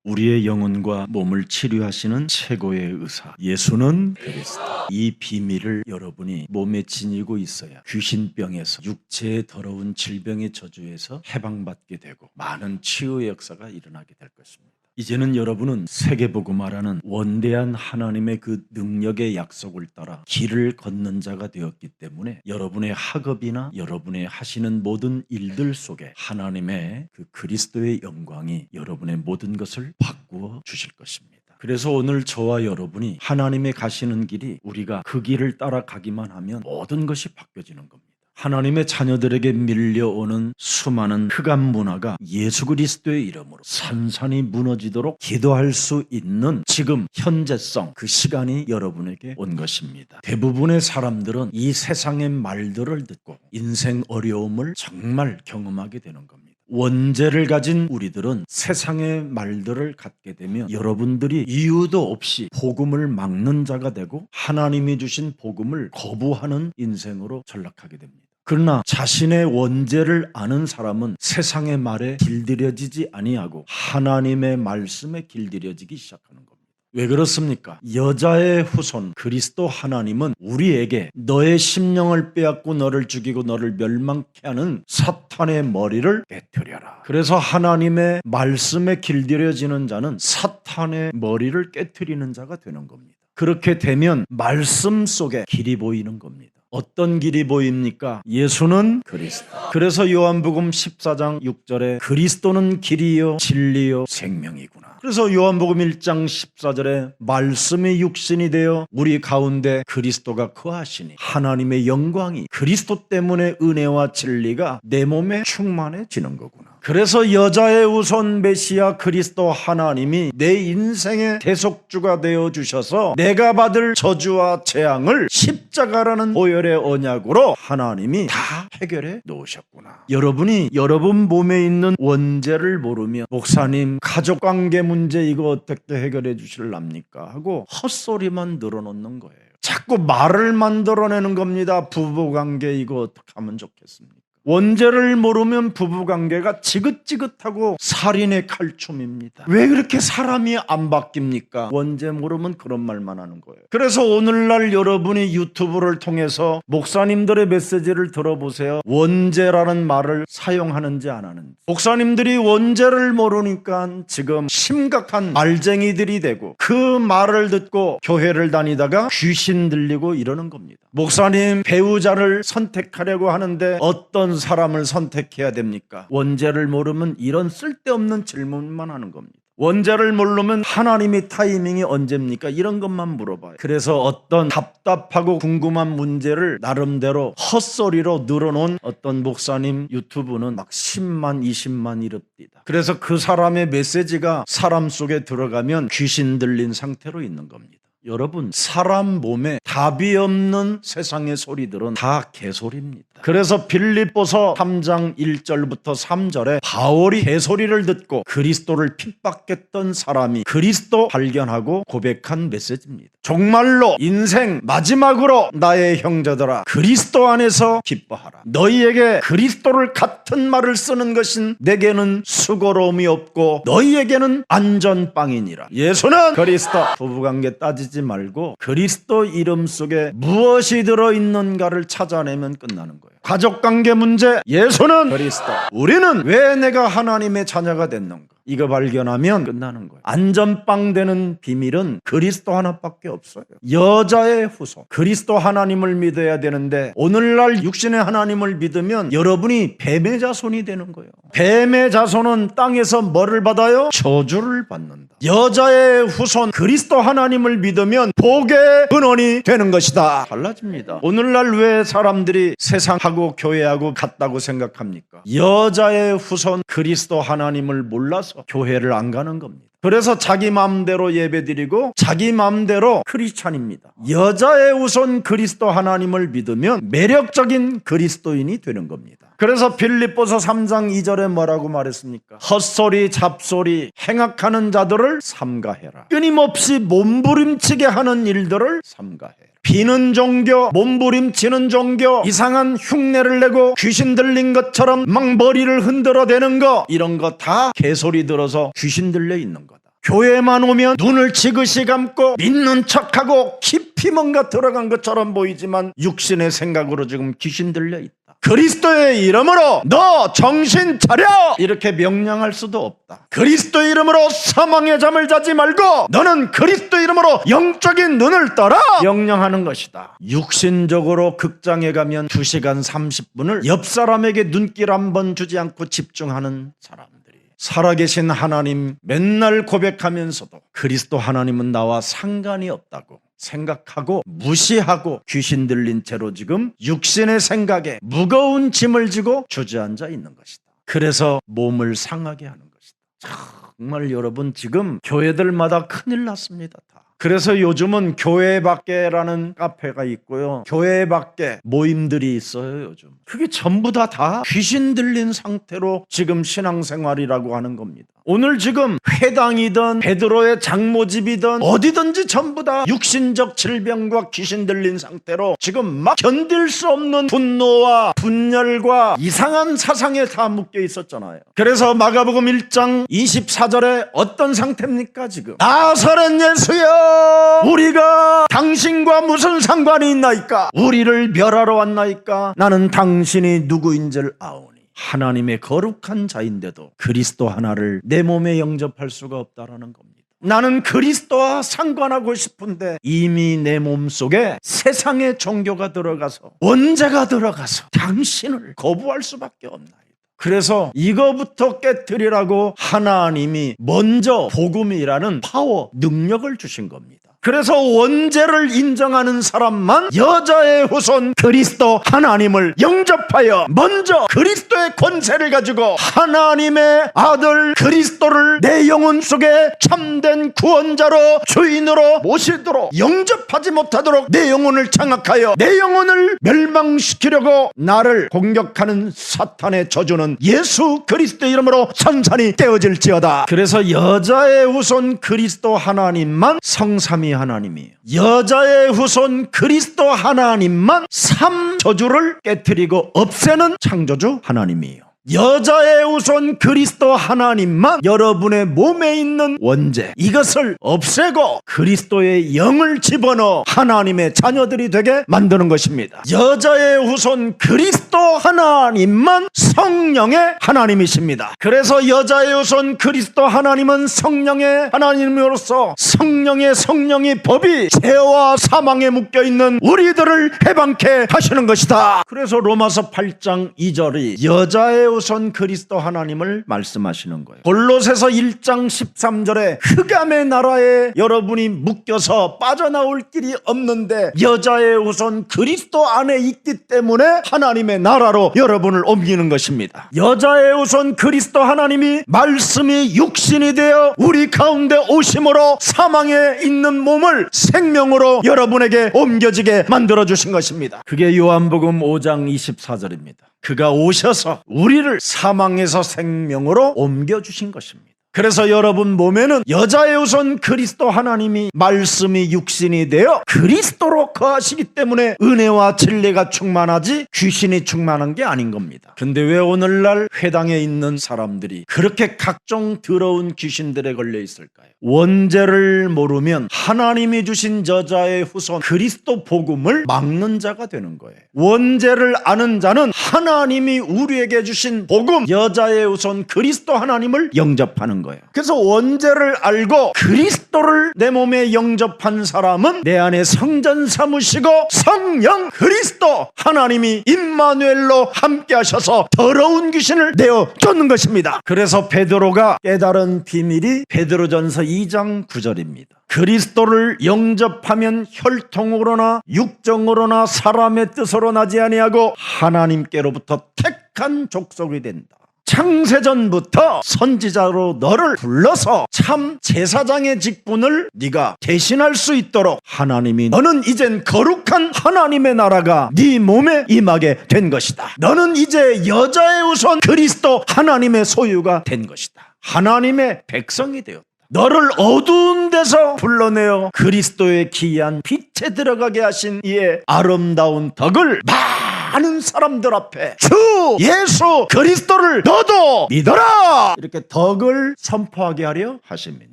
우리의 영혼과 몸을 치료하시는 최고의 의사 예수는 그리스도. 이 비밀을 여러분이 몸에 지니고 있어야 귀신병에서 육체의 더러운 질병의 저주에서 해방받게 되고 많은 치유의 역사가 일어나게 될 것입니다. 이제는 여러분은 세계복음화라는 원대한 하나님의 그 능력의 약속을 따라 길을 걷는 자가 되었기 때문에 여러분의 학업이나 여러분의 하시는 모든 일들 속에 하나님의 그 그리스도의 영광이 여러분의 모든 것을 바꾸어 주실 것입니다. 그래서 오늘 저와 여러분이 하나님의 가시는 길이 우리가 그 길을 따라가기만 하면 모든 것이 바뀌어지는 겁니다. 하나님의 자녀들에게 밀려오는 수많은 흑암 문화가 예수 그리스도의 이름으로 산산이 무너지도록 기도할 수 있는 지금 현재성, 그 시간이 여러분에게 온 것입니다. 대부분의 사람들은 이 세상의 말들을 듣고 인생 어려움을 정말 경험하게 되는 겁니다. 원죄를 가진 우리들은 세상의 말들을 갖게 되면 여러분들이 이유도 없이 복음을 막는 자가 되고 하나님이 주신 복음을 거부하는 인생으로 전락하게 됩니다. 그러나 자신의 원죄를 아는 사람은 세상의 말에 길들여지지 아니하고 하나님의 말씀에 길들여지기 시작하는 겁니다. 왜 그렇습니까? 여자의 후손 그리스도 하나님은 우리에게 너의 심령을 빼앗고 너를 죽이고 너를 멸망케 하는 사탄의 머리를 깨뜨려라. 그래서 하나님의 말씀에 길들여지는 자는 사탄의 머리를 깨뜨리는 자가 되는 겁니다. 그렇게 되면 말씀 속에 길이 보이는 겁니다. 어떤 길이 보입니까? 예수는 그리스도. 그래서 요한복음 14장 6절에 그리스도는 길이요 진리요 생명이구나. 그래서 요한복음 1장 14절에 말씀이 육신이 되어 우리 가운데 그리스도가 거하시니 하나님의 영광이 그리스도 때문에 은혜와 진리가 내 몸에 충만해지는 거구나. 그래서 여자의 우선 메시아 그리스도 하나님이 내 인생의 대속주가 되어 주셔서 내가 받을 저주와 재앙을 십자가라는 보혈의 언약으로 하나님이 다 해결해 놓으셨구나. 여러분이 여러분 몸에 있는 원죄를 모르면 목사님 가족관계 문제 이거 어떻게 해결해 주실랍니까 하고 헛소리만 늘어놓는 거예요. 자꾸 말을 만들어내는 겁니다. 부부관계 이거 어떻게 하면 좋겠습니까? 원죄를 모르면 부부관계가 지긋지긋하고 살인의 칼춤입니다. 왜 그렇게 사람이 안 바뀝니까? 원죄 모르면 그런 말만 하는 거예요. 그래서 오늘날 여러분이 유튜브를 통해서 목사님들의 메시지를 들어보세요. 원죄라는 말을 사용하는지 안 하는지. 목사님들이 원죄를 모르니까 지금 심각한 말쟁이들이 되고 그 말을 듣고 교회를 다니다가 귀신 들리고 이러는 겁니다. 목사님 배우자를 선택하려고 하는데 어떤 사람을 선택해야 됩니까? 원죄를 모르면 이런 쓸데없는 질문만 하는 겁니다. 원죄를 모르면 하나님의 타이밍이 언제입니까? 이런 것만 물어봐요. 그래서 어떤 답답하고 궁금한 문제를 나름대로 헛소리로 늘어놓은 어떤 목사님 유튜브는 막 10만 20만 이릅니다. 그래서 그 사람의 메시지가 사람 속에 들어가면 귀신 들린 상태로 있는 겁니다. 여러분 사람 몸에 답이 없는 세상의 소리들은 다 개소리입니다. 그래서 빌립보서 3장 1절부터 3절에 바울이 개소리를 듣고 그리스도를 핍박했던 사람이 그리스도 발견하고 고백한 메시지입니다. 정말로 인생 마지막으로 나의 형제들아 그리스도 안에서 기뻐하라. 너희에게 그리스도를 같은 말을 쓰는 것은 내게는 수고로움이 없고 너희에게는 안전빵이니라. 예수는 그리스도. 부부관계 따지지 말고 그리스도 이름 속에 무엇이 들어있는가를 찾아내면 끝나는 거예요. 가족관계 문제 예수는 그리스도. 우리는 왜 내가 하나님의 자녀가 됐는가 이거 발견하면 끝나는 거예요. 안전빵 되는 비밀은 그리스도 하나밖에 없어요. 여자의 후손 그리스도 하나님을 믿어야 되는데 오늘날 육신의 하나님을 믿으면 여러분이 뱀의 자손이 되는 거예요. 뱀의 자손은 땅에서 뭐를 받아요? 저주를 받는다. 여자의 후손 그리스도 하나님을 믿으면 복의 근원이 되는 것이다. 달라집니다. 오늘날 왜 사람들이 세상하고 교회하고 같다고 생각합니까? 여자의 후손 그리스도 하나님을 몰라서 교회를 안 가는 겁니다. 그래서 자기 마음대로 예배드리고 자기 마음대로 크리스찬입니다. 여자의 우선 그리스도 하나님을 믿으면 매력적인 그리스도인이 되는 겁니다. 그래서 빌립보서 3장 2절에 뭐라고 말했습니까? 헛소리 잡소리 행악하는 자들을 삼가해라. 끊임없이 몸부림치게 하는 일들을 삼가해. 비는 종교, 몸부림치는 종교, 이상한 흉내를 내고 귀신 들린 것처럼 막 머리를 흔들어대는 거, 이런 거 다 개소리 들어서 귀신 들려 있는 거다. 교회만 오면 눈을 지그시 감고 믿는 척하고 깊이 뭔가 들어간 것처럼 보이지만 육신의 생각으로 지금 귀신 들려 있다. 그리스도의 이름으로 너 정신 차려! 이렇게 명령할 수도 없다. 그리스도의 이름으로 사망의 잠을 자지 말고 너는 그리스도의 이름으로 영적인 눈을 떠라! 명령하는 것이다. 육신적으로 극장에 가면 2시간 30분을 옆 사람에게 눈길 한 번 주지 않고 집중하는 사람들이, 살아계신 하나님 맨날 고백하면서도 그리스도 하나님은 나와 상관이 없다고 생각하고 무시하고 귀신 들린 채로 지금 육신의 생각에 무거운 짐을 지고 주저앉아 있는 것이다. 그래서 몸을 상하게 하는 것이다. 정말 여러분, 지금 교회들마다 큰일 났습니다. 다. 그래서 요즘은 교회 밖에라는 카페가 있고요, 교회 밖에 모임들이 있어요. 요즘 그게 전부 다 귀신 들린 상태로 지금 신앙생활이라고 하는 겁니다. 오늘 지금 회당이든 베드로의 장모집이든 어디든지 전부 다 육신적 질병과 귀신 들린 상태로 지금 막 견딜 수 없는 분노와 분열과 이상한 사상에 다 묶여 있었잖아요. 그래서 마가복음 1장 24절에 어떤 상태입니까? 지금 나사렛 예수여, 우리가 당신과 무슨 상관이 있나이까? 우리를 멸하러 왔나이까? 나는 당신이 누구인 줄 아오니. 하나님의 거룩한 자인데도 그리스도 하나를 내 몸에 영접할 수가 없다라는 겁니다. 나는 그리스도와 상관하고 싶은데 이미 내 몸속에 세상의 종교가 들어가서, 원죄가 들어가서 당신을 거부할 수밖에 없나이다. 그래서 이거부터 깨뜨리라고 하나님이 먼저 복음이라는 파워, 능력을 주신 겁니다. 그래서 원죄를 인정하는 사람만 여자의 후손 그리스도 하나님을 영접하여 먼저 그리스도의 권세를 가지고 하나님의 아들 그리스도를 내 영혼 속에 참된 구원자로, 주인으로 모시도록, 영접하지 못하도록 내 영혼을 장악하여 내 영혼을 멸망시키려고 나를 공격하는 사탄의 저주는 예수 그리스도의 이름으로 산산이 떼어질지어다. 그래서 여자의 후손 그리스도 하나님만 성삼위 하나님이에요. 여자의 후손 그리스도 하나님만 삼 저주를 깨뜨리고 없애는 창조주 하나님이에요. 여자의 후손 그리스도 하나님만 여러분의 몸에 있는 원죄, 이것을 없애고 그리스도의 영을 집어넣어 하나님의 자녀들이 되게 만드는 것입니다. 여자의 후손 그리스도 하나님만 성령의 하나님이십니다. 그래서 여자의 후손 그리스도 하나님은 성령의 하나님으로서 성령의 법이 죄와 사망에 묶여있는 우리들을 해방케 하시는 것이다. 그래서 로마서 8장 2절이 여자의 후손 그리스도 하나님을 말씀하시는 거예요. 골로새서 1장 13절에 흑암의 나라에 여러분이 묶여서 빠져나올 길이 없는데 여자의 후손 그리스도 안에 있기 때문에 하나님의 나라로 여러분을 옮기는 것입니다. 여자의 후손 그리스도 하나님이 말씀이 육신이 되어 우리 가운데 오심으로 사망에 있는 몸을 생명으로 여러분에게 옮겨지게 만들어주신 것입니다. 그게 요한복음 5장 24절입니다. 그가 오셔서 우리를 사망에서 생명으로 옮겨주신 것입니다. 그래서 여러분 몸에는 여자의 후손 그리스도 하나님이 말씀이 육신이 되어 그리스도로 거하시기 때문에 은혜와 진리가 충만하지 귀신이 충만한 게 아닌 겁니다. 근데 왜 오늘날 회당에 있는 사람들이 그렇게 각종 더러운 귀신들에 걸려 있을까요? 원죄를 모르면 하나님이 주신 여자의 후손 그리스도 복음을 막는 자가 되는 거예요. 원죄를 아는 자는 하나님이 우리에게 주신 복음, 여자의 후손 그리스도 하나님을 영접하는 거예요. 그래서 원죄를 알고 그리스도를 내 몸에 영접한 사람은 내 안에 성전 삼으시고 성령 그리스도 하나님이 임마누엘로 함께 하셔서 더러운 귀신을 내어 쫓는 것입니다. 그래서 베드로가 깨달은 비밀이 베드로전서 2장 9절입니다. 그리스도를 영접하면 혈통으로나 육정으로나 사람의 뜻으로 나지 아니하고 하나님께로부터 택한 족속이 된다. 창세전부터 선지자로 너를 불러서 참 제사장의 직분을 네가 대신할 수 있도록 하나님이 너는 이젠 거룩한 하나님의 나라가 네 몸에 임하게 된 것이다. 너는 이제 여자의 후손 그리스도 하나님의 소유가 된 것이다. 하나님의 백성이 되었다. 너를 어두운 데서 불러내어 그리스도의 기이한 빛에 들어가게 하신 이의 아름다운 덕을 많은 사람들 앞에 주 예수 그리스도를 너도 믿어라! 이렇게 덕을 선포하게 하려 하심이니라.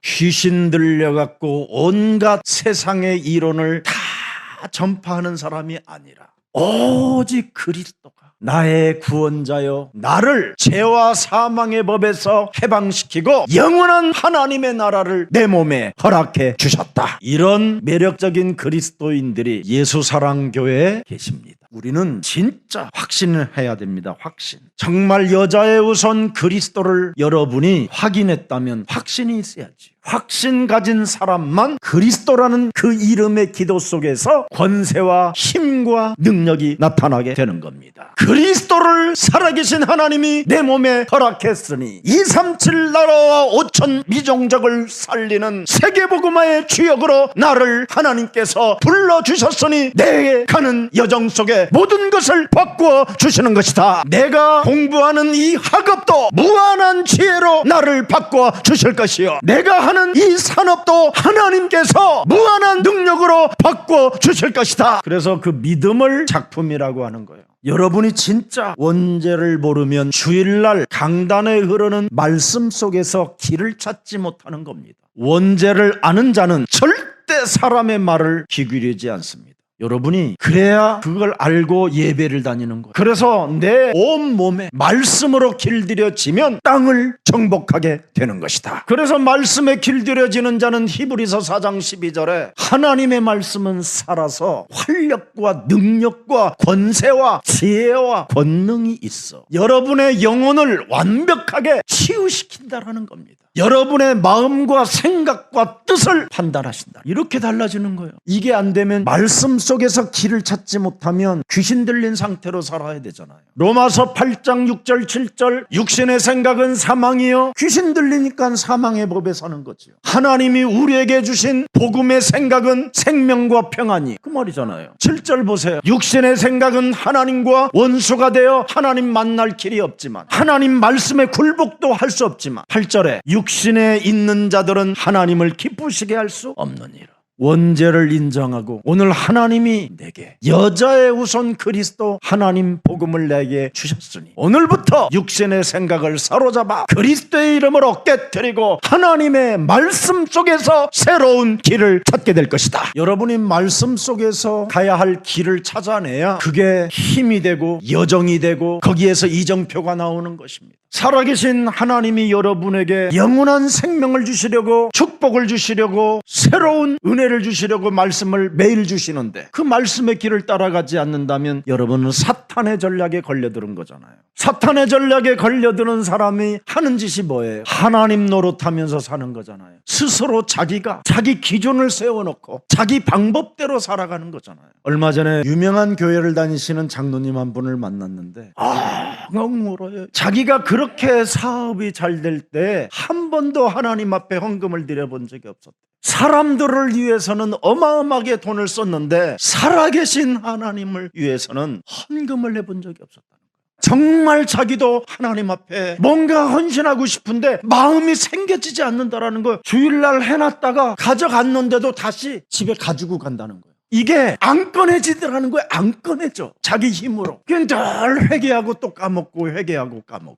귀신 들려갖고 온갖 세상의 이론을 다 전파하는 사람이 아니라 오직 그리스도가 나의 구원자여 나를 죄와 사망의 법에서 해방시키고 영원한 하나님의 나라를 내 몸에 허락해 주셨다. 이런 매력적인 그리스도인들이 예수사랑교회에 계십니다. 우리는 진짜 확신을 해야 됩니다. 확신. 정말 여자의 우선 그리스도를 여러분이 확인했다면 확신이 있어야지. 확신 가진 사람만 그리스도라는 그 이름의 기도 속에서 권세와 힘과 능력이 나타나게 되는 겁니다. 그리스도를 살아계신 하나님이 내 몸에 허락했으니 237 나라와 5천 미종족을 살리는 세계복음화의 주역으로 나를 하나님께서 불러주셨으니 내게 가는 여정 속에 모든 것을 바꾸어 주시는 것이다. 내가 공부하는 이 학업도 무한한 지혜로 나를 바꾸어 주실 것이요 내가 하는 이 산업도 하나님께서 무한한 능력으로 바꿔 주실 것이다. 그래서 그 믿음을 작품이라고 하는 거예요. 여러분이 진짜 원죄를 모르면 주일날 강단에 흐르는 말씀 속에서 길을 찾지 못하는 겁니다. 원죄를 아는 자는 절대 사람의 말을 귀 기울이지 않습니다. 여러분이 그래야 그걸 알고 예배를 다니는 거예요. 그래서 내 온몸에 말씀으로 길들여지면 땅을 정복하게 되는 것이다. 그래서 말씀에 길들여지는 자는 히브리서 4장 12절에 하나님의 말씀은 살아서 활력과 능력과 권세와 지혜와 권능이 있어 여러분의 영혼을 완벽하게 치유시킨다라는 겁니다. 여러분의 마음과 생각과 뜻을 판단하신다. 이렇게 달라지는 거예요. 이게 안 되면 말씀 속에서 길을 찾지 못하면 귀신 들린 상태로 살아야 되잖아요. 로마서 8장 6절 7절 육신의 생각은 사망이요 귀신 들리니까 사망의 법에 사는 거죠. 하나님이 우리에게 주신 복음의 생각은 생명과 평안이 그 말이잖아요. 7절 보세요. 육신의 생각은 하나님과 원수가 되어 하나님 만날 길이 없지만 하나님 말씀에 굴복도 할 수 없지만 8절에 육신에 있는 자들은 하나님을 기쁘시게 할 수 없느니라. 원죄를 인정하고 오늘 하나님이 내게 여자의 우선 그리스도 하나님 복음을 내게 주셨으니 오늘부터 육신의 생각을 사로잡아 그리스도의 이름으로 깨뜨리고 하나님의 말씀 속에서 새로운 길을 찾게 될 것이다. 여러분이 말씀 속에서 가야 할 길을 찾아내야 그게 힘이 되고 여정이 되고 거기에서 이정표가 나오는 것입니다. 살아계신 하나님이 여러분에게 영원한 생명을 주시려고 축복을 주시려고 새로운 은혜를 주시려고 말씀을 매일 주시는데 그 말씀의 길을 따라가지 않는다면 여러분은 사탄의 전략에 걸려드는 거잖아요. 사탄의 전략에 걸려드는 사람이 하는 짓이 뭐예요? 하나님 노릇하면서 사는 거잖아요. 스스로 자기가 자기 기준을 세워놓고 자기 방법대로 살아가는 거잖아요. 얼마 전에 유명한 교회를 다니시는 장로님 한 분을 만났는데 엉 울어요. 자기가 그렇게 사업이 잘 될 때 한 번도 하나님 앞에 헌금을 드려본 적이 없었대. 사람들을 위해서는 어마어마하게 돈을 썼는데 살아계신 하나님을 위해서는 헌금을 해본 적이 없었다는 거예요. 정말 자기도 하나님 앞에 뭔가 헌신하고 싶은데 마음이 생겨지지 않는다라는 거예요. 주일날 해놨다가 가져갔는데도 다시 집에 가지고 간다는 거예요. 이게 안 꺼내지더라는 거예요. 안 꺼내져. 자기 힘으로. 그냥 늘 회개하고 또 까먹고 회개하고 까먹고.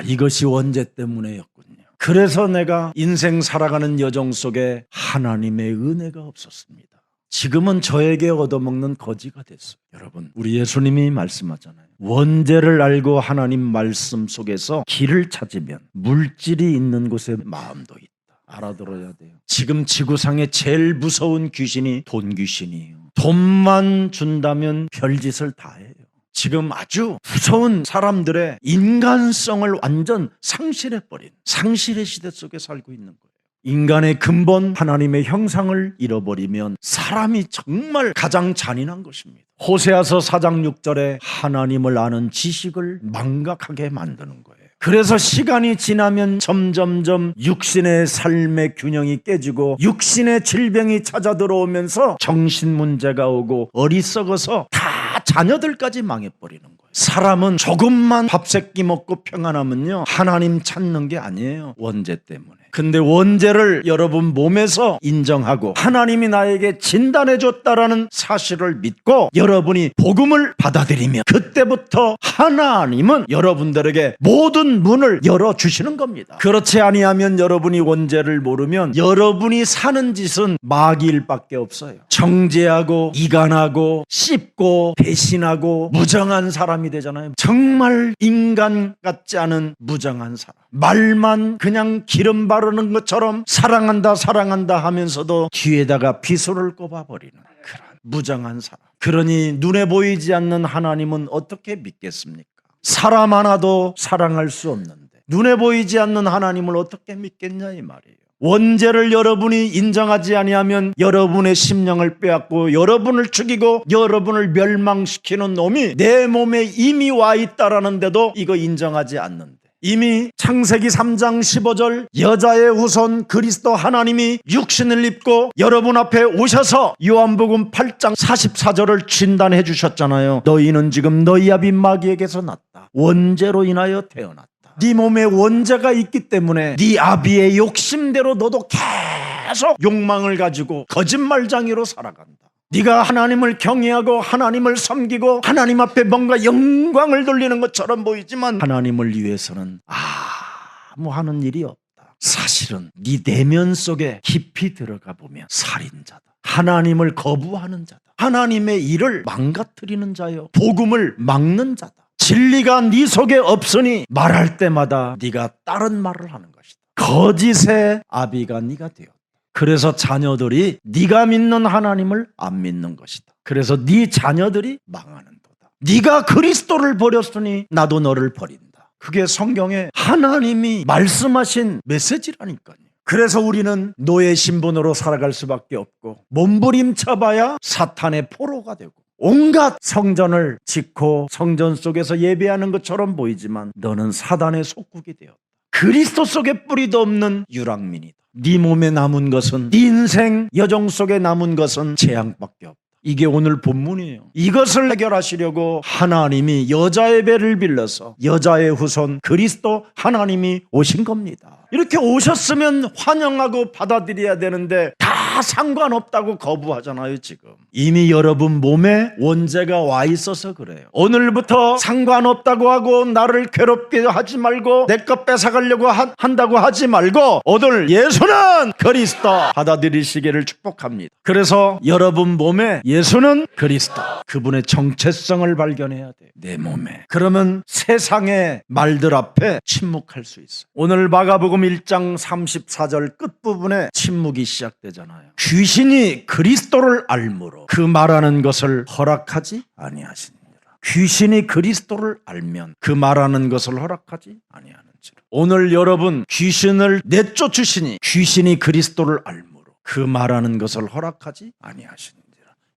이것이 원죄 때문에였군요. 그래서 내가 인생 살아가는 여정 속에 하나님의 은혜가 없었습니다. 지금은 저에게 얻어먹는 거지가 됐어요. 여러분, 우리 예수님이 말씀하잖아요. 원죄를 알고 하나님 말씀 속에서 길을 찾으면 물질이 있는 곳에 마음도 있다. 알아들어야 돼요. 지금 지구상에 제일 무서운 귀신이 돈 귀신이에요. 돈만 준다면 별짓을 다 해요. 지금 아주 무서운 사람들의 인간성을 완전 상실해버린 상실의 시대 속에 살고 있는 거예요. 인간의 근본 하나님의 형상을 잃어버리면 사람이 정말 가장 잔인한 것입니다. 호세아서 4장 6절에 하나님을 아는 지식을 망각하게 만드는 거예요. 그래서 시간이 지나면 점점점 육신의 삶의 균형이 깨지고 육신의 질병이 찾아 들어오면서 정신 문제가 오고 어리석어서 다 자녀들까지 망해버리는 거예요. 사람은 조금만 밥 세끼 먹고 평안하면요 하나님 찾는 게 아니에요. 원죄 때문에. 근데 원죄를 여러분 몸에서 인정하고 하나님이 나에게 진단해줬다라는 사실을 믿고 여러분이 복음을 받아들이면 그때부터 하나님은 여러분들에게 모든 문을 열어주시는 겁니다. 그렇지 아니하면 여러분이 원죄를 모르면 여러분이 사는 짓은 마귀일밖에 없어요. 정죄하고 이간하고 씹고 배신하고 무정한 사람이 되잖아요. 정말 인간 같지 않은 무정한 사람. 말만 그냥 기름 바르는 것처럼 사랑한다 사랑한다 하면서도 뒤에다가 비수를 꼽아버리는 그런 무정한 사람. 그러니 눈에 보이지 않는 하나님은 어떻게 믿겠습니까? 사람 하나도 사랑할 수 없는데 눈에 보이지 않는 하나님을 어떻게 믿겠냐 이 말이에요. 원죄를 여러분이 인정하지 아니하면 여러분의 심령을 빼앗고 여러분을 죽이고 여러분을 멸망시키는 놈이 내 몸에 이미 와 있다라는데도 이거 인정하지 않는데 이미 창세기 3장 15절 여자의 후손 그리스도 하나님이 육신을 입고 여러분 앞에 오셔서 요한복음 8장 44절을 진단해 주셨잖아요. 너희는 지금 너희 아비 마귀에게서 났다. 원죄로 인하여 태어났다. 네 몸에 원죄가 있기 때문에 네 아비의 욕심대로 너도 계속 욕망을 가지고 거짓말장이로 살아간다. 네가 하나님을 경외하고 하나님을 섬기고 하나님 앞에 뭔가 영광을 돌리는 것처럼 보이지만 하나님을 위해서는 아무 하는 일이 없다. 사실은 네 내면 속에 깊이 들어가 보면 살인자다. 하나님을 거부하는 자다. 하나님의 일을 망가뜨리는 자요. 복음을 막는 자다. 진리가 네 속에 없으니 말할 때마다 네가 다른 말을 하는 것이다. 거짓의 아비가 네가 되었다. 그래서 자녀들이 네가 믿는 하나님을 안 믿는 것이다. 그래서 네 자녀들이 망하는도다. 네가 그리스도를 버렸으니 나도 너를 버린다. 그게 성경에 하나님이 말씀하신 메시지라니까요. 그래서 우리는 노예 신분으로 살아갈 수밖에 없고 몸부림쳐봐야 사탄의 포로가 되고 온갖 성전을 짓고 성전 속에서 예배하는 것처럼 보이지만 너는 사단의 속국이 되었다. 그리스도 속에 뿌리도 없는 유랑민이다. 네 몸에 남은 것은 네 인생 여정 속에 남은 것은 재앙밖에 없다. 이게 오늘 본문이에요. 이것을 해결하시려고 하나님이 여자의 배를 빌려서 여자의 후손 그리스도 하나님이 오신 겁니다. 이렇게 오셨으면 환영하고 받아들여야 되는데 다 상관없다고 거부하잖아요. 지금 이미 여러분 몸에 원죄가 와 있어서 그래요. 오늘부터 상관없다고 하고 나를 괴롭게 하지 말고 내 것 뺏어가려고 한다고 하지 말고 오늘 예수는 그리스도 받아들이시기를 축복합니다. 그래서 여러분 몸에 예수는 그리스도, 그분의 정체성을 발견해야 돼요. 내 몸에. 그러면 세상의 말들 앞에 침묵할 수 있어요. 오늘 마가복음 1장 34절 끝부분에 침묵이 시작되잖아요. 귀신이 그리스도를 알므로 그 말하는 것을 허락하지 아니하시니라. 귀신이 그리스도를 알면 그 말하는 것을 허락하지 아니하는지라. 오늘 여러분 귀신을 내쫓으시니 귀신이 그리스도를 알므로 그 말하는 것을 허락하지 아니하시니라.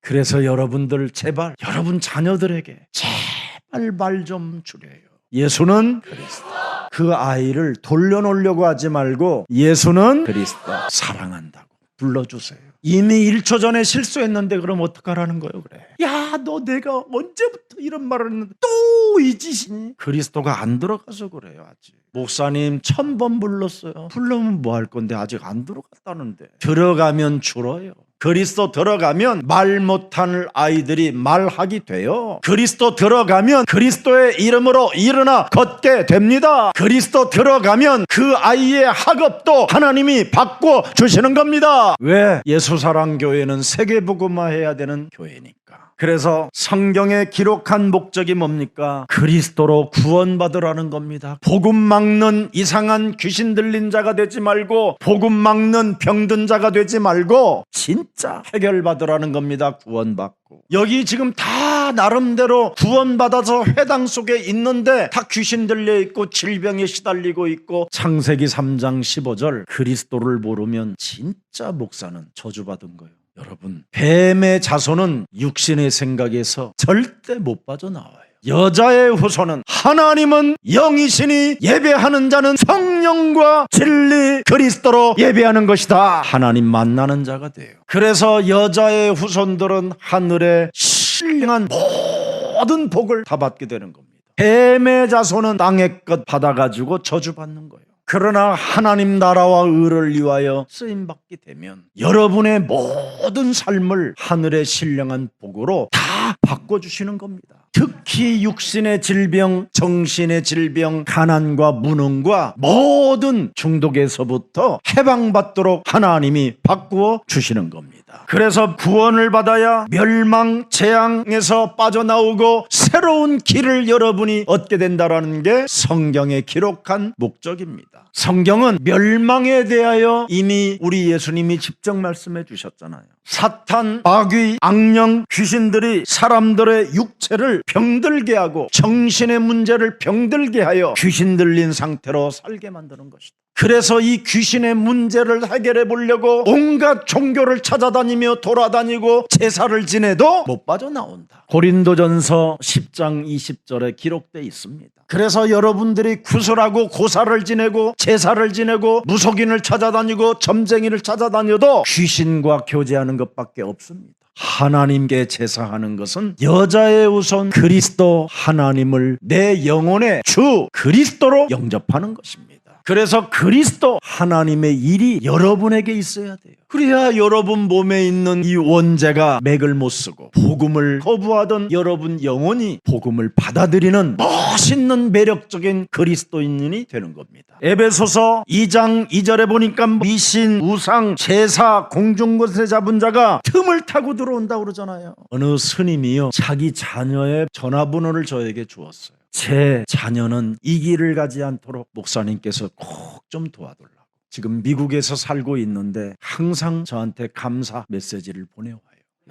그래서 여러분들 제발 여러분 자녀들에게 제발 말 좀 줄여요. 예수는 그리스도. 그 아이를 돌려놓으려고 하지 말고 예수는 그리스도 사랑한다고 불러주세요. 이미 1초 전에 실수했는데 그럼 어떡하라는 거예요? 그래. 야, 너 내가 언제부터 이런 말을 했는데 또 이 짓이니? 그리스도가 안 들어가서 그래요. 아직 목사님 1000번 불렀어요. 불러면 뭐 할 건데 아직 안 들어갔다는데. 들어가면 줄어요. 그리스도 들어가면 말 못하는 아이들이 말하게 돼요. 그리스도 들어가면 그리스도의 이름으로 일어나 걷게 됩니다. 그리스도 들어가면 그 아이의 학업도 하나님이 바꿔 주시는 겁니다. 왜? 예수사랑교회는 세계복음화해야 되는 교회니까. 그래서 성경에 기록한 목적이 뭡니까? 그리스도로 구원받으라는 겁니다. 복음 막는 이상한 귀신 들린 자가 되지 말고 복음 막는 병든 자가 되지 말고 진짜 해결받으라는 겁니다. 구원받고. 여기 지금 다 나름대로 구원받아서 회당 속에 있는데 다 귀신 들려 있고 질병에 시달리고 있고 창세기 3장 15절 그리스도를 모르면 진짜 목사는 저주받은 거예요. 여러분, 뱀의 자손은 육신의 생각에서 절대 못 빠져나와요. 여자의 후손은 하나님은 영이시니 예배하는 자는 성령과 진리 그리스도로 예배하는 것이다. 하나님 만나는 자가 돼요. 그래서 여자의 후손들은 하늘의 신령한 모든 복을 다 받게 되는 겁니다. 뱀의 자손은 땅의 것 받아가지고 저주받는 거예요. 그러나 하나님 나라와 의를 위하여 쓰임받게 되면 여러분의 모든 삶을 하늘의 신령한 복으로 다 바꿔주시는 겁니다. 특히 육신의 질병, 정신의 질병, 가난과 무능과 모든 중독에서부터 해방받도록 하나님이 바꾸어 주시는 겁니다. 그래서 구원을 받아야 멸망, 재앙에서 빠져나오고 새로운 길을 여러분이 얻게 된다는 게 성경에 기록한 목적입니다. 성경은 멸망에 대하여 이미 우리 예수님이 직접 말씀해 주셨잖아요. 사탄, 마귀, 악령, 귀신들이 사람들의 육체를 병들게 하고 정신의 문제를 병들게 하여 귀신 들린 상태로 살게 만드는 것이다. 그래서 이 귀신의 문제를 해결해 보려고 온갖 종교를 찾아다니며 돌아다니고 제사를 지내도 못 빠져나온다. 고린도전서 10장 20절에 기록되어 있습니다. 그래서 여러분들이 구슬하고 고사를 지내고 제사를 지내고 무속인을 찾아다니고 점쟁이를 찾아다녀도 귀신과 교제하는 것밖에 없습니다. 하나님께 제사하는 것은 여자의 우선 그리스도 하나님을 내 영혼의 주 그리스도로 영접하는 것입니다. 그래서 그리스도 하나님의 일이 여러분에게 있어야 돼요. 그래야 여러분 몸에 있는 이 원죄가 맥을 못 쓰고 복음을 거부하던 여러분 영혼이 복음을 받아들이는 멋있는 매력적인 그리스도인이 되는 겁니다. 에베소서 2장 2절에 보니까 미신, 우상, 제사, 공중곳에 잡은 자가 틈을 타고 들어온다고 그러잖아요. 어느 스님이요 자기 자녀의 전화번호를 저에게 주었어요. 제 자녀는 이 길을 가지 않도록 목사님께서 꼭 좀 도와달라고. 지금 미국에서 살고 있는데 항상 저한테 감사 메시지를 보내와요.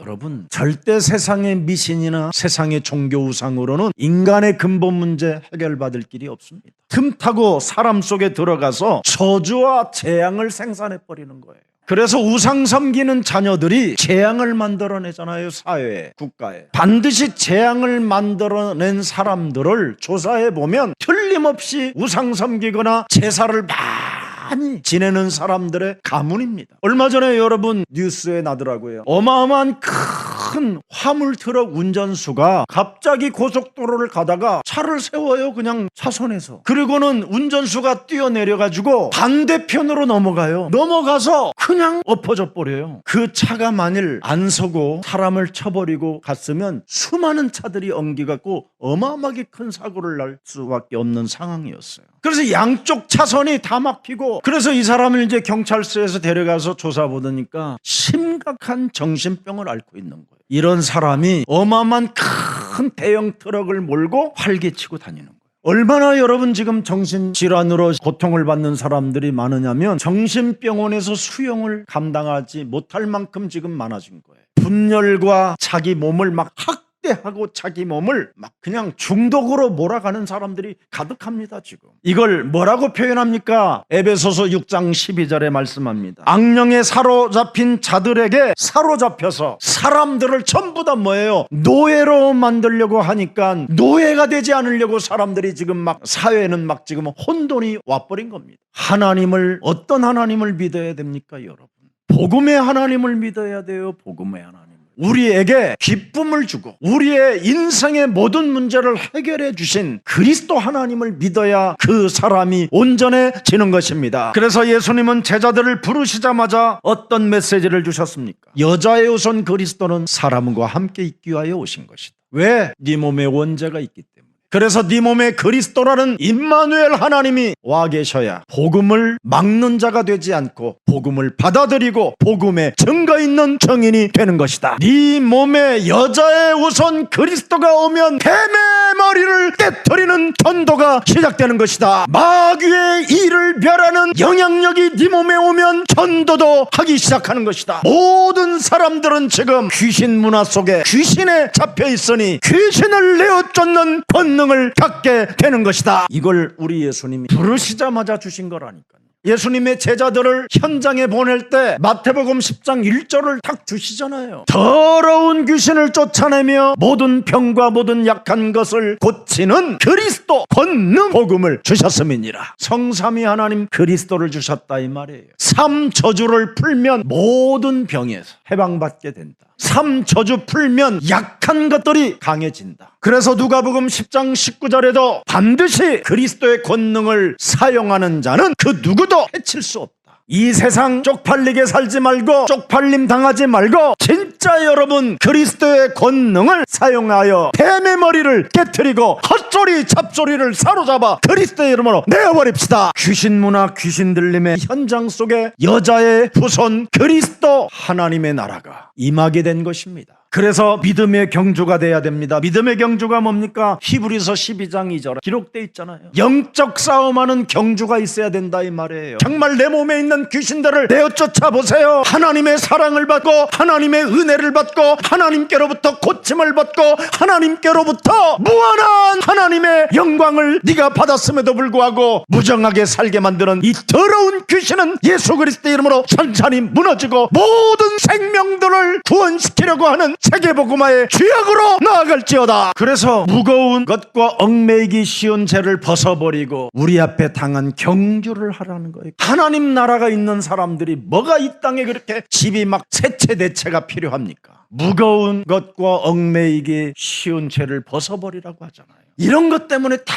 여러분, 절대 세상의 미신이나 세상의 종교 우상으로는 인간의 근본 문제 해결받을 길이 없습니다. 틈타고 사람 속에 들어가서 저주와 재앙을 생산해버리는 거예요. 그래서 우상 섬기는 자녀들이 재앙을 만들어내잖아요. 사회에, 국가에. 반드시 재앙을 만들어낸 사람들을 조사해보면 틀림없이 우상 섬기거나 제사를 많이 지내는 사람들의 가문입니다. 얼마 전에 여러분 뉴스에 나더라고요. 어마어마한 큰 화물 트럭 운전수가 갑자기 고속도로를 가다가 차를 세워요. 그냥 차선에서. 그리고는 운전수가 뛰어내려가지고 반대편으로 넘어가서 그냥 엎어져 버려요. 그 차가 만일 안 서고 사람을 쳐버리고 갔으면 수많은 차들이 엉겨갖고 어마어마하게 큰 사고를 날 수밖에 없는 상황이었어요. 그래서 양쪽 차선이 다 막히고, 그래서 이 사람을 이제 경찰서에서 데려가서 조사보니까 심각한 정신병을 앓고 있는 거예요. 이런 사람이 어마어마한 큰 대형 트럭을 몰고 활개치고 다니는 거예요. 얼마나 여러분 지금 정신질환으로 고통을 받는 사람들이 많으냐면 정신병원에서 수용을 감당하지 못할 만큼 지금 많아진 거예요. 분열과 자기 몸을 막 학대하고 자기 몸을 막 그냥 중독으로 몰아가는 사람들이 가득합니다. 지금 이걸 뭐라고 표현합니까? 에베소서 6장 12절에 말씀합니다. 악령에 사로잡힌 자들에게 사로잡혀서 사람들을 전부 다 뭐예요? 노예로 만들려고 하니까 노예가 되지 않으려고 사람들이 지금 막 사회는 막 지금 혼돈이 와버린 겁니다. 하나님을, 어떤 하나님을 믿어야 됩니까? 여러분, 복음의 하나님을 믿어야 돼요. 복음의 하나님, 우리에게 기쁨을 주고 우리의 인생의 모든 문제를 해결해 주신 그리스도 하나님을 믿어야 그 사람이 온전해지는 것입니다. 그래서 예수님은 제자들을 부르시자마자 어떤 메시지를 주셨습니까? 여자의 우선 그리스도는 사람과 함께 있기 위하여 오신 것이다. 왜? 네 몸에 원죄가 있기 때문에. 그래서 네 몸에 그리스도라는 임마누엘 하나님이 와 계셔야 복음을 막는 자가 되지 않고 복음을 받아들이고 복음에 증거 있는 증인이 되는 것이다. 네 몸에 여자의 우선 그리스도가 오면 뱀의 머리를 깨트리는 전도가 시작되는 것이다. 마귀의 일을 멸하는 영향력이 네 몸에 오면 전도도 하기 시작하는 것이다. 모든 사람들은 지금 귀신 문화 속에 귀신에 잡혀 있으니 귀신을 내어 쫓는 권능을 갖게 되는 것이다. 이걸 우리 예수님이 부르시자마자 주신 거라니까요. 예수님의 제자들을 현장에 보낼 때 마태복음 10장 1절을 딱 주시잖아요. 더러운 귀신을 쫓아내며 모든 병과 모든 약한 것을 고치는 그리스도 권능 복음을 주셨음이니라. 성삼위 하나님 그리스도를 주셨다 이 말이에요. 삼 저주를 풀면 모든 병에서 해방받게 된다. 삶 저주 풀면 약한 것들이 강해진다. 그래서 누가복음 10장 19절에도 반드시 그리스도의 권능을 사용하는 자는 그 누구도 해칠 수 없다. 이 세상 쪽팔리게 살지 말고 쪽팔림 당하지 말고 진짜 여러분 그리스도의 권능을 사용하여 뱀의 머리를 깨트리고 헛소리 잡소리를 사로잡아 그리스도의 이름으로 내어버립시다. 귀신 문화 귀신 들림의 현장 속에 여자의 후손 그리스도 하나님의 나라가 임하게 된 것입니다. 그래서 믿음의 경주가 돼야 됩니다. 믿음의 경주가 뭡니까? 히브리서 12장 2절 기록되어 있잖아요. 영적 싸움하는 경주가 있어야 된다 이 말이에요. 정말 내 몸에 있는 귀신들을 내어 쫓아보세요. 하나님의 사랑을 받고 하나님의 은혜를 받고 하나님께로부터 고침을 받고 하나님께로부터 무한한 하나님의 영광을 네가 받았음에도 불구하고 무정하게 살게 만드는 이 더러운 귀신은 예수 그리스도의 이름으로 천천히 무너지고 모든 생명들을 구원시키려고 하는 세계복음화의 주역으로 나아갈지어다. 그래서 무거운 것과 얽매이기 쉬운 죄를 벗어버리고 우리 앞에 당한 경주를 하라는 거예요. 하나님 나라가 있는 사람들이 뭐가 이 땅에 그렇게 집이 막 세채대채가 필요합니까? 무거운 것과 얽매이기 쉬운 죄를 벗어버리라고 하잖아요. 이런 것 때문에 다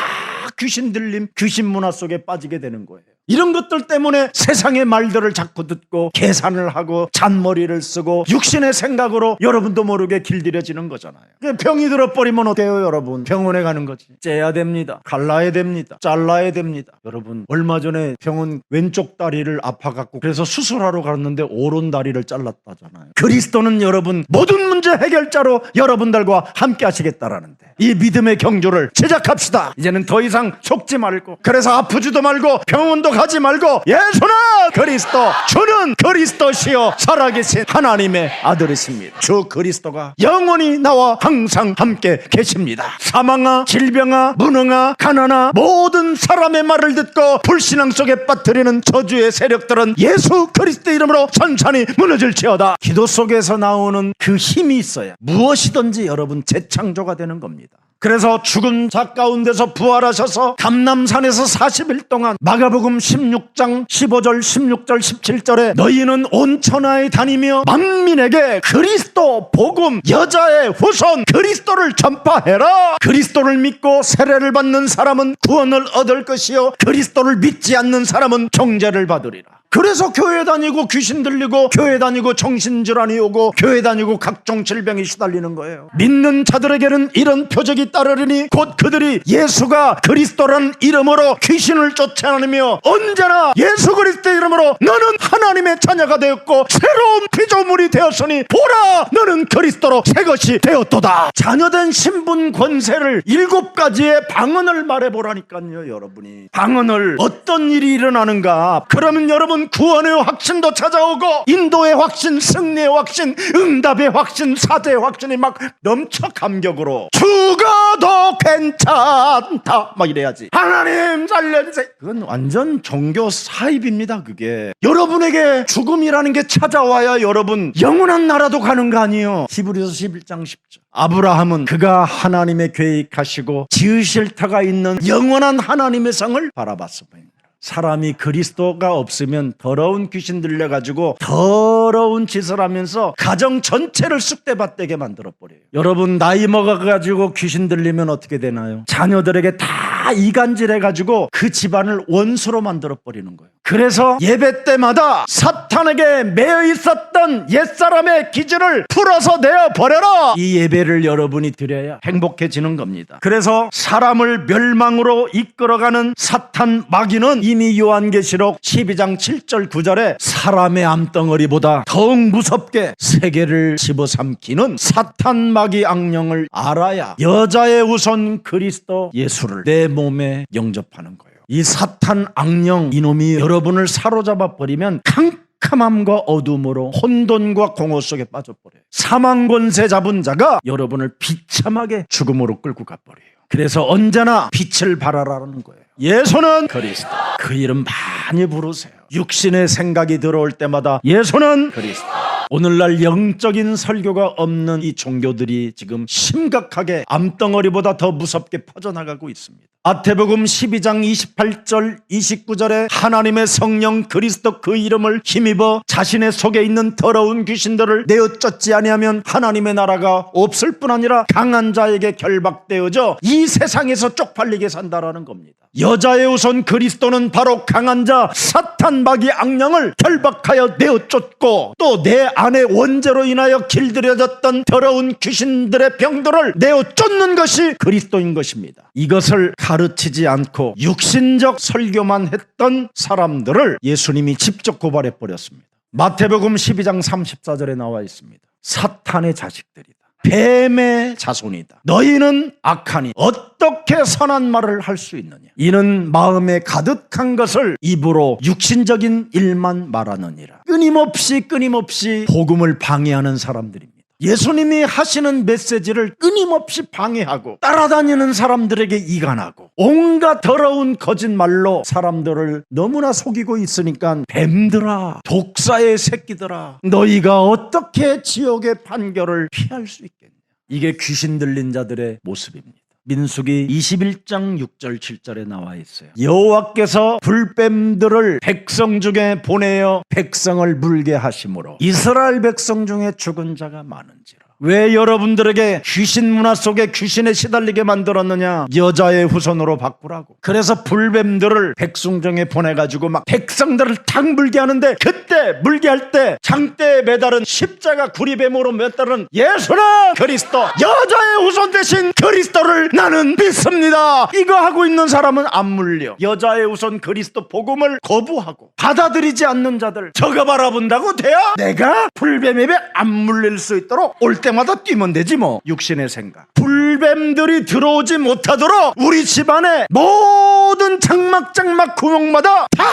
귀신 들림, 귀신 문화 속에 빠지게 되는 거예요. 이런 것들 때문에 세상의 말들을 자꾸 듣고 계산을 하고 잔머리를 쓰고 육신의 생각으로 여러분도 모르게 길들여지는 거잖아요. 병이 들어버리면 어때요 여러분? 병원에 가는 거지. 째야 됩니다. 갈라야 됩니다. 잘라야 됩니다. 여러분 얼마 전에 병원 왼쪽 다리를 아파갖고 그래서 수술하러 갔는데 오른 다리를 잘랐다잖아요. 그리스도는 여러분 모든 문제 해결자로 여러분들과 함께 하시겠다라는데 이 믿음의 경주를 제작합시다. 이제는 더 이상 속지 말고 그래서 아프지도 말고 병원도 가지 말고 예수는 그리스도 주는 그리스도시요 살아계신 하나님의 아들이십니다. 주 그리스도가 영원히 나와 항상 함께 계십니다. 사망아 질병아 무능아 가난아 모든 사람의 말을 듣고 불신앙 속에 빠뜨리는 저주의 세력들은 예수 그리스도 이름으로 천천히 무너질지어다. 기도 속에서 나오는 그 힘이 있어야 무엇이든지 여러분 재창조가 되는 겁니다. 그래서 죽은 자 가운데서 부활하셔서 감람산에서 40일 동안 마가복음 16장 15절 16절 17절에 너희는 온 천하에 다니며 만민에게 그리스도 복음 여자의 후손 그리스도를 전파해라. 그리스도를 믿고 세례를 받는 사람은 구원을 얻을 것이요 그리스도를 믿지 않는 사람은 정죄를 받으리라. 그래서 교회 다니고 귀신 들리고 교회 다니고 정신질환이 오고 교회 다니고 각종 질병이 시달리는 거예요. 믿는 자들에게는 이런 표적이 따르리니 곧 그들이 예수가 그리스도라는 이름으로 귀신을 쫓아내며 언제나 예수 그리스도의 이름으로 너는 하나님의 자녀가 되었고 새로운 피조물이 되었으니 보라 너는 그리스도로 새것이 되었도다. 자녀된 신분 권세를 7가지의 방언을 말해보라니까요. 여러분이 방언을 어떤 일이 일어나는가. 그러면 여러분 구원의 확신도 찾아오고 인도의 확신, 승리의 확신, 응답의 확신, 사제의 확신이 막 넘쳐 감격으로 죽어도 괜찮다 막 이래야지. 하나님 살려주세요. 그건 완전 종교 사입입니다. 그게 여러분에게 죽음이라는 게 찾아와야 여러분 영원한 나라도 가는 거 아니에요. 히브리서 11장 10절 아브라함은 그가 하나님의 계획하시고 지으실 터가 있는 영원한 하나님의 성을 바라봤습니다. 사람이 그리스도가 없으면 더러운 귀신 들려가지고 더러운 짓을 하면서 가정 전체를 쑥대밭되게 만들어버려요. 여러분 나이 먹어가지고 귀신 들리면 어떻게 되나요? 자녀들에게 다 이간질해가지고 그 집안을 원수로 만들어버리는 거예요. 그래서 예배 때마다 사탄에게 매여 있었던 옛사람의 기질을 풀어서 내어버려라. 이 예배를 여러분이 드려야 행복해지는 겁니다. 그래서 사람을 멸망으로 이끌어가는 사탄 마귀는 이미 요한계시록 12장 7절 9절에 사람의 암덩어리보다 더욱 무섭게 세계를 집어삼키는 사탄 마귀 악령을 알아야 여자의 우선 그리스도 예수를 내 몸에 영접하는 거예요. 이 사탄 악령 이놈이 여러분을 사로잡아 버리면 캄캄함과 어둠으로 혼돈과 공허 속에 빠져버려요. 사망 권세 잡은 자가 여러분을 비참하게 죽음으로 끌고 가버려요. 그래서 언제나 빛을 발하라는 거예요. 예수는 그리스도. 그 이름 많이 부르세요. 육신의 생각이 들어올 때마다 예수는 그리스도. 오늘날 영적인 설교가 없는 이 종교들이 지금 심각하게 암덩어리보다 더 무섭게 퍼져나가고 있습니다. 마태복음 12장 28절 29절에 하나님의 성령 그리스도 그 이름을 힘입어 자신의 속에 있는 더러운 귀신들을 내어 쫓지 아니하면 하나님의 나라가 없을 뿐 아니라 강한 자에게 결박되어져 이 세상에서 쪽팔리게 산다라는 겁니다. 여자의 우선 그리스도는 바로 강한 자 사탄 마귀 악령을 결박하여 내어 쫓고 또 내 안에 원죄로 인하여 길들여졌던 더러운 귀신들의 병들을 내어 쫓는 것이 그리스도인 것입니다. 이것을 가르치지 않고 육신적 설교만 했던 사람들을 예수님이 직접 고발해 버렸습니다. 마태복음 12장 34절에 나와 있습니다. 사탄의 자식들이다. 뱀의 자손이다. 너희는 악하니 어떻게 선한 말을 할 수 있느냐. 이는 마음에 가득한 것을 입으로 육신적인 일만 말하느니라. 끊임없이 복음을 방해하는 사람들입니다. 예수님이 하시는 메시지를 끊임없이 방해하고 따라다니는 사람들에게 이간하고 온갖 더러운 거짓말로 사람들을 너무나 속이고 있으니까 뱀들아, 독사의 새끼들아, 너희가 어떻게 지옥의 판결을 피할 수 있겠냐. 이게 귀신 들린 자들의 모습입니다. 민수기 21장 6절 7절에 나와 있어요. 여호와께서 불뱀들을 백성 중에 보내어 백성을 물게 하심으로 이스라엘 백성 중에 죽은 자가 많은지라. 왜 여러분들에게 귀신 문화 속에 귀신에 시달리게 만들었느냐? 여자의 후손으로 바꾸라고. 그래서 불뱀들을 백성 중에 보내가지고 막 백성들을 탁 물게 하는데, 그때 물게 할 때 장대에 매달은 십자가 구리뱀으로 매달은 예수는 그리스도, 여자의 후손 대신 그리스도를 나는 믿습니다. 이거 하고 있는 사람은 안 물려. 여자의 후손 그리스도 복음을 거부하고 받아들이지 않는 자들, 저거 바라본다고 돼야 내가 불뱀에 안 물릴 수 있도록 올 때마다 뛰면 되지 뭐. 육신의 생각. 불뱀들이 들어오지 못하도록 우리 집안에 모든 장막 구멍마다 다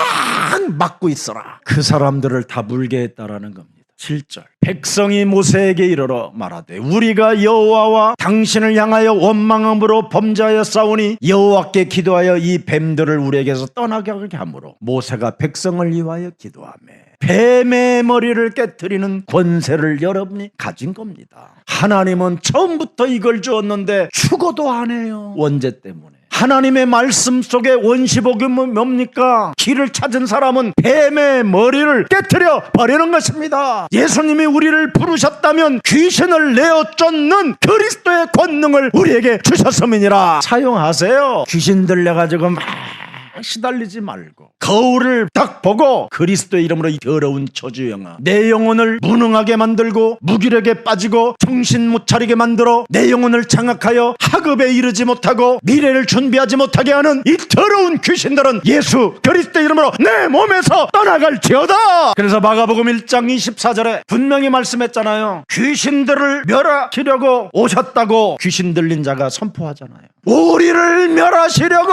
막고 있어라. 그 사람들을 다 물게 했다라는 겁니다. 7절. 백성이 모세에게 이르러 말하되 우리가 여호와와 당신을 향하여 원망함으로 범죄하여 싸우니 여호와께 기도하여 이 뱀들을 우리에게서 떠나게 하게 하므로 모세가 백성을 위하여 기도하며 뱀의 머리를 깨트리는 권세를 여러분이 가진 겁니다. 하나님은 처음부터 이걸 주었는데 죽어도 안 해요. 원죄 때문에. 하나님의 말씀 속에 원시복음은 뭡니까? 길을 찾은 사람은 뱀의 머리를 깨트려 버리는 것입니다. 예수님이 우리를 부르셨다면 귀신을 내어 쫓는 그리스도의 권능을 우리에게 주셨음이니라. 사용하세요. 귀신 들려가지고 막 시달리지 말고 거울을 딱 보고 그리스도의 이름으로 이 더러운 저주영아, 내 영혼을 무능하게 만들고 무기력에 빠지고 정신 못 차리게 만들어 내 영혼을 장악하여 학업에 이르지 못하고 미래를 준비하지 못하게 하는 이 더러운 귀신들은 예수 그리스도의 이름으로 내 몸에서 떠나갈지어다. 그래서 마가복음 1장 24절에 분명히 말씀했잖아요. 귀신들을 멸하시려고 오셨다고 귀신 들린 자가 선포하잖아요. 우리를 멸하시려고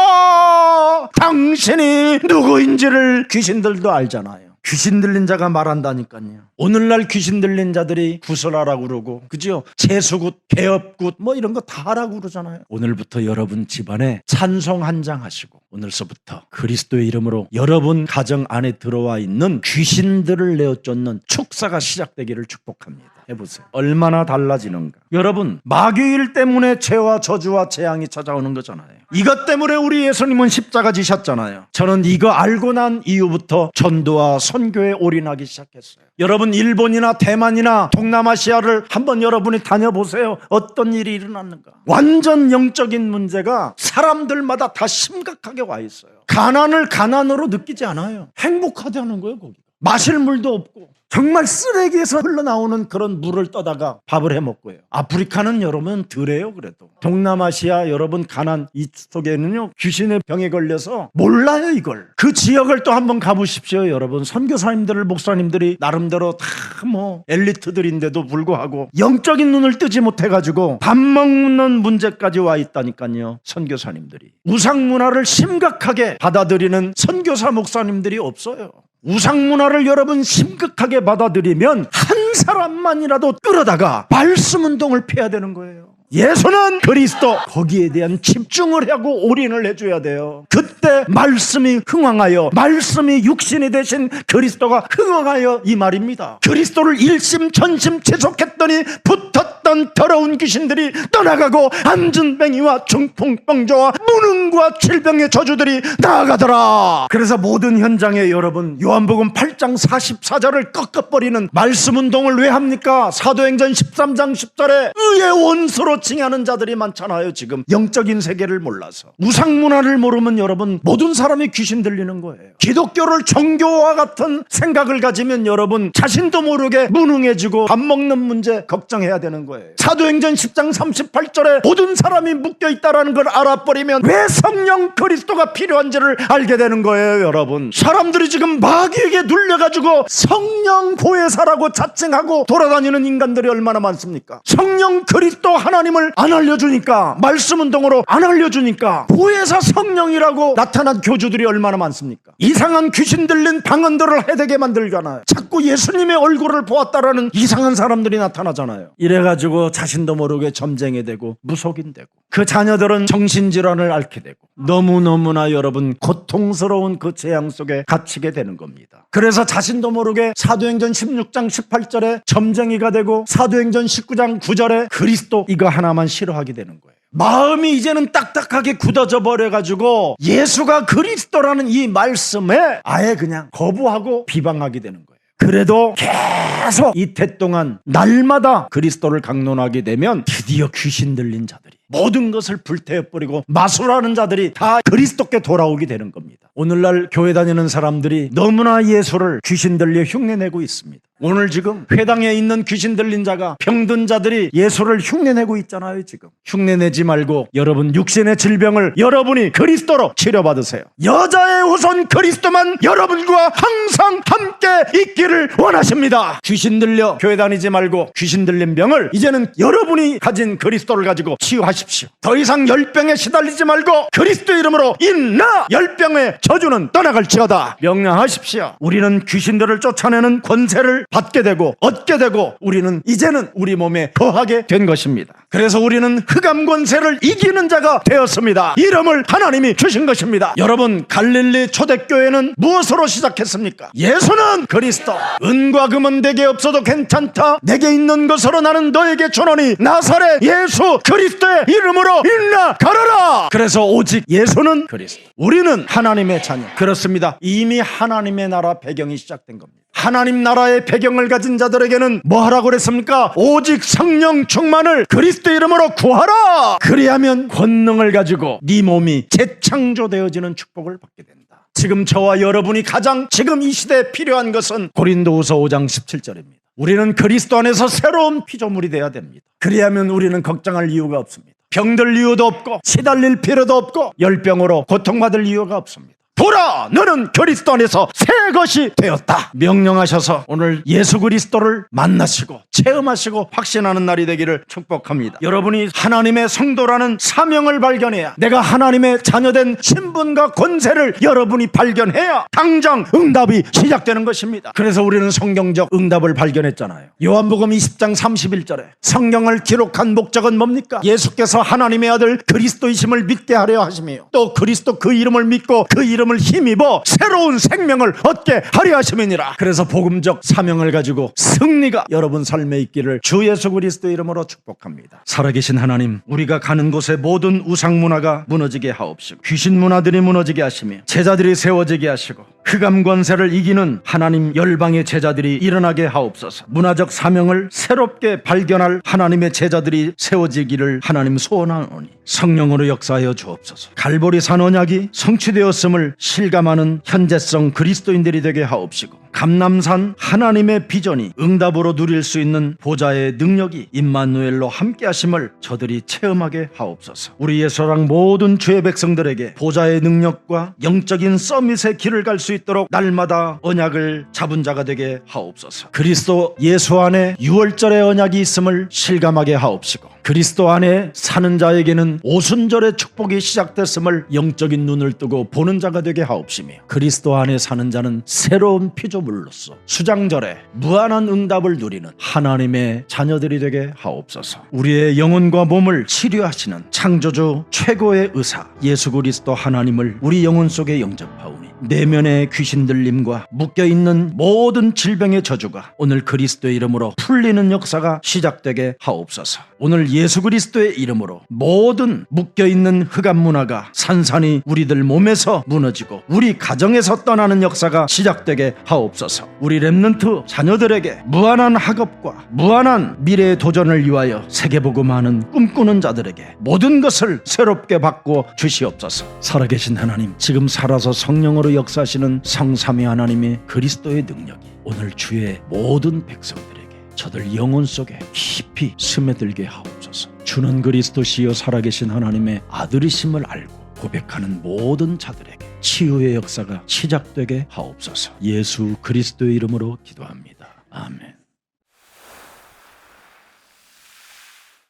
오셨나이까? 당신이 누구인지를 귀신들도 알잖아요. 귀신 들린 자가 말한다니까요. 오늘날 귀신 들린 자들이 구설하라고 그러고, 그죠? 재수굿, 개업굿 뭐 이런 거 다 하라고 그러잖아요. 오늘부터 여러분 집안에 찬송 한 장 하시고 오늘서부터 그리스도의 이름으로 여러분 가정 안에 들어와 있는 귀신들을 내어 쫓는 축사가 시작되기를 축복합니다. 해보세요. 얼마나 달라지는가. 여러분, 마귀일 때문에 죄와 저주와 재앙이 찾아오는 거잖아요. 이것 때문에 우리 예수님은 십자가 지셨잖아요. 저는 이거 알고 난 이후부터 전도와 선교에 올인하기 시작했어요. 여러분, 일본이나 대만이나 동남아시아를 한번 여러분이 다녀보세요. 어떤 일이 일어났는가. 완전 영적인 문제가 사람들마다 다 심각하게 와 있어요. 가난을 가난으로 느끼지 않아요. 행복하다는 거예요. 거기가 마실 물도 없고 정말 쓰레기에서 흘러나오는 그런 물을 떠다가 밥을 해먹고요. 아프리카는 여러분 덜해요. 그래도 동남아시아 여러분 가난 이쪽에는요 귀신의 병에 걸려서 몰라요 이걸. 그 지역을 또 한번 가보십시오. 여러분, 선교사님들 목사님들이 나름대로 다 뭐 엘리트들인데도 불구하고 영적인 눈을 뜨지 못해가지고 밥 먹는 문제까지 와 있다니까요. 선교사님들이 우상 문화를 심각하게 받아들이는 선교사 목사님들이 없어요. 우상 문화를 여러분 심각하게 받아들이면 한 사람만이라도 끌어다가 말씀 운동을 펴야 되는 거예요. 예수는 그리스도, 거기에 대한 집중을 하고 올인을 해줘야 돼요. 그때 말씀이 흥황하여, 말씀이 육신이 되신 그리스도가 흥황하여, 이 말입니다. 그리스도를 일심전심 지속했더니 붙었던 더러운 귀신들이 떠나가고 안전뱅이와 중풍병자와 무능과 질병의 저주들이 나아가더라. 그래서 모든 현장에 여러분, 요한복음 8장 44절을 꺾어버리는 말씀 운동을 왜 합니까? 사도행전 13장 10절에 의의 원수로 칭하는 자들이 많잖아요. 지금 영적인 세계를 몰라서, 우상문화를 모르면 여러분, 모든 사람이 귀신 들리는 거예요. 기독교를 종교와 같은 생각을 가지면 여러분, 자신도 모르게 무능해지고 밥 먹는 문제 걱정해야 되는 거예요. 사도행전 10장 38절에 모든 사람이 묶여있다는 걸 알아버리면 왜 성령 그리스도가 필요한지를 알게 되는 거예요. 여러분, 사람들이 지금 마귀에게 눌려가지고 성령 보혜사라고 자칭하고 돌아다니는 인간들이 얼마나 많습니까? 성령 그리스도 하나님을 안 알려주니까, 말씀 운동으로 안 알려주니까 보혜사 성령이라고 나타난 교주들이 얼마나 많습니까? 이상한 귀신 들린 방언들을 해대게 만들잖아요. 자꾸 예수님의 얼굴을 보았다라는 이상한 사람들이 나타나잖아요. 이래가지고 자신도 모르게 점쟁이 되고 무속인 되고, 그 자녀들은 정신질환을 앓게 되고, 너무너무나 여러분 고통스러운 그 재앙 속에 갇히게 되는 겁니다. 그래서 자신도 모르게 사도행전 16장 18절에 점쟁이가 되고, 사도행전 19장 9절에 그리스도 이거 하나만 싫어하게 되는 거예요. 마음이 이제는 딱딱하게 굳어져 버려가지고 예수가 그리스도라는 이 말씀에 아예 그냥 거부하고 비방하게 되는 거예요. 그래도 계속 이태 동안 날마다 그리스도를 강론하게 되면 드디어 귀신 들린 자들이, 모든 것을 불태워버리고 마술하는 자들이 다 그리스도께 돌아오게 되는 겁니다. 오늘날 교회 다니는 사람들이 너무나 예수를 귀신 들려 흉내내고 있습니다. 오늘 지금 회당에 있는 귀신 들린 자가, 병든 자들이 예수를 흉내내고 있잖아요. 지금 흉내내지 말고 여러분, 육신의 질병을 여러분이 그리스도로 치료받으세요. 여자의 후손 그리스도만 여러분과 항상 함께 있기를 원하십니다. 귀신 들려 교회 다니지 말고 귀신 들린 병을 이제는 여러분이 가진 그리스도를 가지고 치유하십시오. 더 이상 열병에 시달리지 말고 그리스도 이름으로 인나 열병의 저주는 떠나갈지어다 명령하십시오. 우리는 귀신들을 쫓아내는 권세를 받게 되고 얻게 되고, 우리는 이제는 우리 몸에 거하게 된 것입니다. 그래서 우리는 흑암 권세를 이기는 자가 되었습니다. 이름을 하나님이 주신 것입니다. 여러분, 갈릴리 초대교회는 무엇으로 시작했습니까? 예수는 그리스도, 은과 금은 내게 없어도 괜찮다, 내게 있는 것으로 나는 너에게 주노니 나사렛 예수 그리스도의 이름으로 일어나 가라라. 그래서 오직 예수는 그리스도, 우리는 하나님의 자녀. 그렇습니다. 이미 하나님의 나라 배경이 시작된 겁니다. 하나님 나라의 배경을 가진 자들에게는 뭐 하라고 그랬습니까? 오직 성령 충만을 그리스도 이름으로 구하라. 그리하면 권능을 가지고 네 몸이 재창조되어지는 축복을 받게 된다. 지금 저와 여러분이 가장 지금 이 시대에 필요한 것은 고린도후서 5장 17절입니다. 우리는 그리스도 안에서 새로운 피조물이 되어야 됩니다. 그리하면 우리는 걱정할 이유가 없습니다. 병들 이유도 없고, 시달릴 필요도 없고, 열병으로 고통받을 이유가 없습니다. 보라, 너는 그리스도 안에서 새 것이 되었다 명령하셔서 오늘 예수 그리스도를 만나시고 체험하시고 확신하는 날이 되기를 축복합니다. 여러분이 하나님의 성도라는 사명을 발견해야, 내가 하나님의 자녀된 신분과 권세를 여러분이 발견해야 당장 응답이 시작되는 것입니다. 그래서 우리는 성경적 응답을 발견했잖아요. 요한복음 20장 31절에 성경을 기록한 목적은 뭡니까? 예수께서 하나님의 아들 그리스도이심을 믿게 하려 하시며, 또 그리스도 그 이름을 믿고 그 이름을 힘입어 새로운 생명을 얻게 하려 하심이니라. 그래서 복음적 사명을 가지고 승리가 여러분 삶에 있기를 주 예수 그리스도 이름으로 축복합니다. 살아계신 하나님, 우리가 가는 곳에 모든 우상 문화가 무너지게 하옵시고, 귀신 문화들이 무너지게 하시며, 제자들이 세워지게 하시고, 흑암 권세를 이기는 하나님 열방의 제자들이 일어나게 하옵소서. 문화적 사명을 새롭게 발견할 하나님의 제자들이 세워지기를 하나님 소원하오니 성령으로 역사하여 주옵소서. 갈보리 산 언약이 성취되었음을 실감하는 현재성 그리스도인들이 되게 하옵시고, 감람산 하나님의 비전이 응답으로 누릴 수 있는 보좌의 능력이 임마누엘로 함께 하심을 저들이 체험하게 하옵소서. 우리 예수랑 모든 주의 백성들에게 보좌의 능력과 영적인 서밋의 길을 갈 수 있도록 날마다 언약을 잡은 자가 되게 하옵소서. 그리스도 예수 안에 유월절의 언약이 있음을 실감하게 하옵시고, 그리스도 안에 사는 자에게는 오순절의 축복이 시작됐음을 영적인 눈을 뜨고 보는 자가 되게 하옵시며, 그리스도 안에 사는 자는 새로운 피조물로서 수장절에 무한한 응답을 누리는 하나님의 자녀들이 되게 하옵소서. 우리의 영혼과 몸을 치료하시는 창조주 최고의 의사 예수 그리스도 하나님을 우리 영혼 속에 영접하오니 내면의 귀신 들림과 묶여있는 모든 질병의 저주가 오늘 그리스도의 이름으로 풀리는 역사가 시작되게 하옵소서. 오늘 예수 그리스도의 이름으로 모든 묶여있는 흑암 문화가 산산이 우리들 몸에서 무너지고 우리 가정에서 떠나는 역사가 시작되게 하옵소서. 우리 렘넌트 자녀들에게 무한한 학업과 무한한 미래의 도전을 위하여 세계복음하는 꿈꾸는 자들에게 모든 것을 새롭게 바꿔 주시옵소서. 살아계신 하나님, 지금 살아서 성령으로 역사하시는 성삼위 하나님의 그리스도의 능력이 오늘 주의 모든 백성들에게 저들 영혼 속에 깊이 스며들게 하옵소서. 주는 그리스도시여 살아계신 하나님의 아들이심을 알고 고백하는 모든 자들에게 치유의 역사가 시작되게 하옵소서. 예수 그리스도의 이름으로 기도합니다. 아멘.